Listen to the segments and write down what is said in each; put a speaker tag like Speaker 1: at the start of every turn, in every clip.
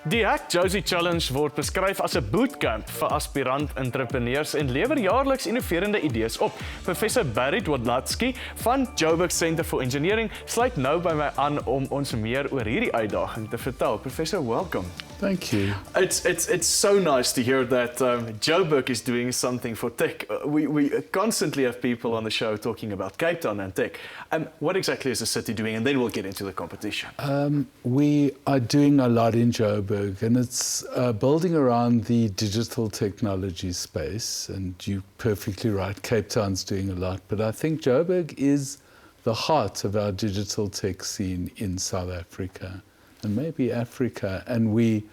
Speaker 1: Die Hack.Jozi Challenge word beskryf as 'n bootcamp vir aspirant entrepreneurs en lewer jaarliks innoverende idees op. Professor Dwolatzky van Joburg Centre for Engineering sluit nou by my aan om ons meer oor hierdie uitdaging te vertel. Professor, welcome.
Speaker 2: Thank you.
Speaker 1: It's so nice to hear that Joburg is doing something for tech. We constantly have people on the show talking about Cape Town and tech. What exactly is the city doing? And then we'll get into the competition.
Speaker 2: We are doing a lot in Joburg, and it's building around the digital technology space. And you're perfectly right, Cape Town's doing a lot. But I think Joburg is the heart of our digital tech scene in South Africa. And maybe Africa, and we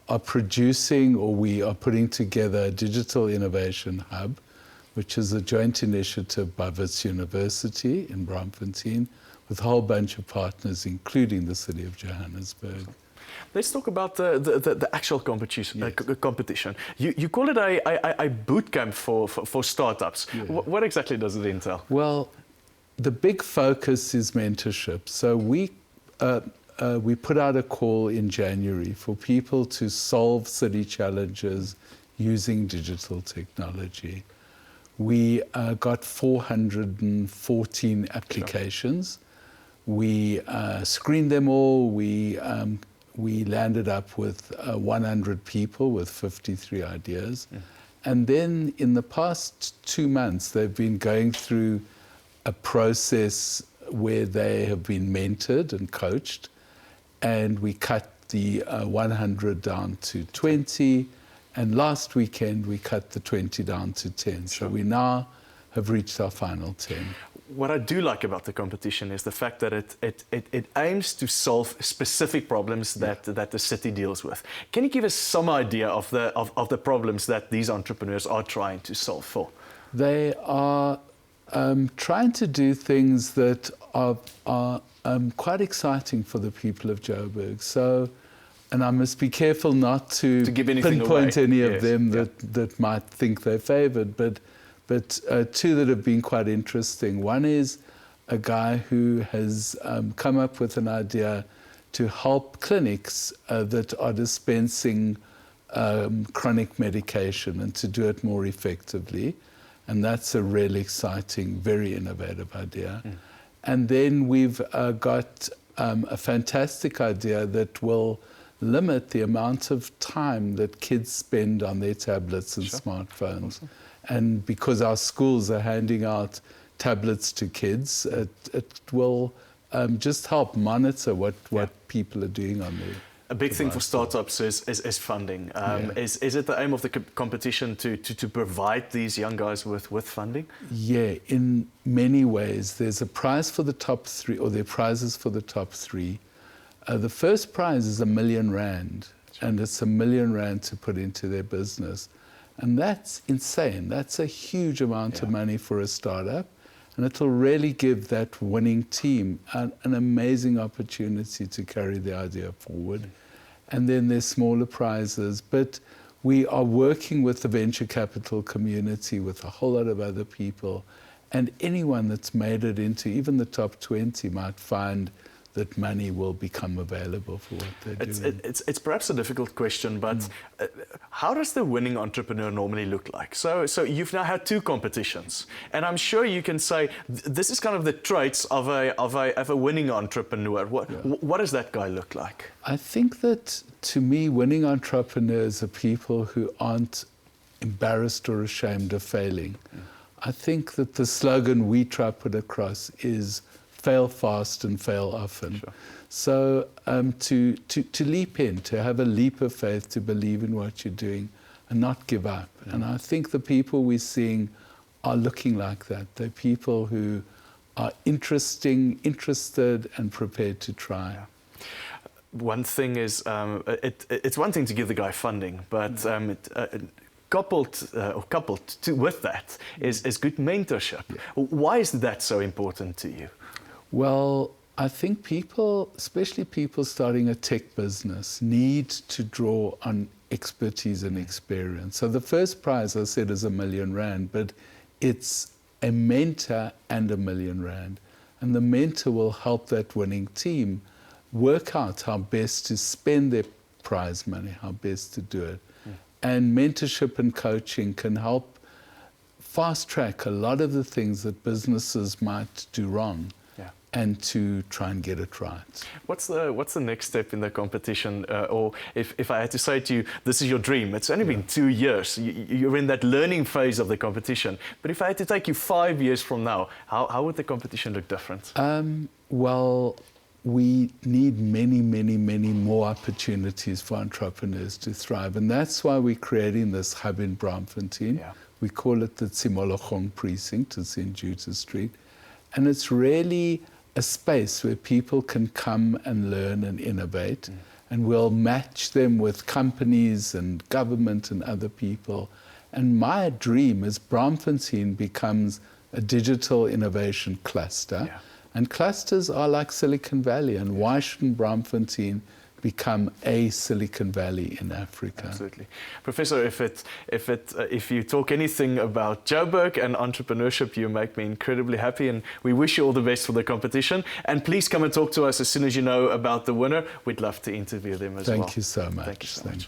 Speaker 2: are producing, or we are putting together, a digital innovation hub, which is a joint initiative by Wits University in Braamfontein, with a whole bunch of partners, including the city of Johannesburg.
Speaker 1: Let's talk about the actual competition.
Speaker 2: Yes.
Speaker 1: Competition. You call it a boot camp for startups.
Speaker 2: Yeah.
Speaker 1: What exactly does it entail?
Speaker 2: Well, the big focus is mentorship. So we put out a call in January for people to solve city challenges using digital technology. We got 414 applications. Sure. We screened them all. We landed up with 100 people with 53 ideas. Yeah. And then in the past 2 months, they've been going through a process where they have been mentored and coached. And we cut the 100 down to 20, and last weekend we cut the 20 down to 10. Sure. So we now have reached our final 10.
Speaker 1: What I do like about the competition is the fact that it aims to solve specific problems that the city deals with. Can you give us some idea of the problems that these entrepreneurs are trying to solve for?
Speaker 2: They are trying to do things that are quite exciting for the people of Joburg. So, and I must be careful not to pinpoint
Speaker 1: away.
Speaker 2: any of them that might think they're favored, but two that have been quite interesting. One is a guy who has come up with an idea to help clinics that are dispensing chronic medication and to do it more effectively. And that's a really exciting, very innovative idea. Mm. And then we've got a fantastic idea that will limit the amount of time that kids spend on their tablets and
Speaker 1: Sure.
Speaker 2: smartphones.
Speaker 1: Awesome.
Speaker 2: And because our schools are handing out tablets to kids, it will just help monitor what people are doing on there.
Speaker 1: A big thing for startups is funding. Is it the aim of the competition to provide these young guys with funding?
Speaker 2: Yeah, in many ways. There's a prize for the top 3, or there are prizes for the top 3. The first prize is R1 million, and it's R1 million to put into their business. And that's insane. That's a huge amount of money for a startup. And it'll really give that winning team an amazing opportunity to carry the idea forward. And then there's smaller prizes. But we are working with the venture capital community, with a whole lot of other people. And anyone that's made it into even the top 20 might find that money will become available for what they're doing.
Speaker 1: It's perhaps a difficult question, but how does the winning entrepreneur normally look like? So you've now had 2 competitions, and I'm sure you can say this is kind of the traits of a winning entrepreneur. What does that guy look like?
Speaker 2: I think that, to me, winning entrepreneurs are people who aren't embarrassed or ashamed of failing. I think that the slogan we try to put across is fail fast and fail often.
Speaker 1: Sure.
Speaker 2: So to leap in, to have a leap of faith, to believe in what you're doing and not give up. And I think the people we're seeing are looking like that. They're people who are interested and prepared to try.
Speaker 1: Yeah. One thing is, it's one thing to give the guy funding, but coupled with that is good mentorship. Yeah. Why is that so important to you?
Speaker 2: Well, I think people, especially people starting a tech business, need to draw on expertise and experience. So the first prize, I said, is R1 million, but it's a mentor and R1 million. And the mentor will help that winning team work out how best to spend their prize money, how best to do it. And mentorship and coaching can help fast track a lot of the things that businesses might do wrong, and to try and get it right.
Speaker 1: What's the next step in the competition? Or if I had to say to you, this is your dream, it's only been 2 years, you're in that learning phase of the competition, but if I had to take you 5 years from now, how would the competition look different?
Speaker 2: Well, we need many more opportunities for entrepreneurs to thrive, and that's why we're creating this hub in Braamfontein. We call it the Tsimologong Precinct, it's in Jutta Street, and it's really a space where people can come and learn and innovate, and we'll match them with companies and government and other people. And my dream is Braamfontein becomes a digital innovation cluster, and clusters are like Silicon Valley, and why shouldn't Braamfontein become a Silicon Valley in Africa?
Speaker 1: Absolutely. Professor, if you talk anything about Joburg and entrepreneurship, you make me incredibly happy, and we wish you all the best for the competition. And please come and talk to us as soon as you know about the winner. We'd love to interview them as well.
Speaker 2: Thank you so much.
Speaker 1: Thank you so much.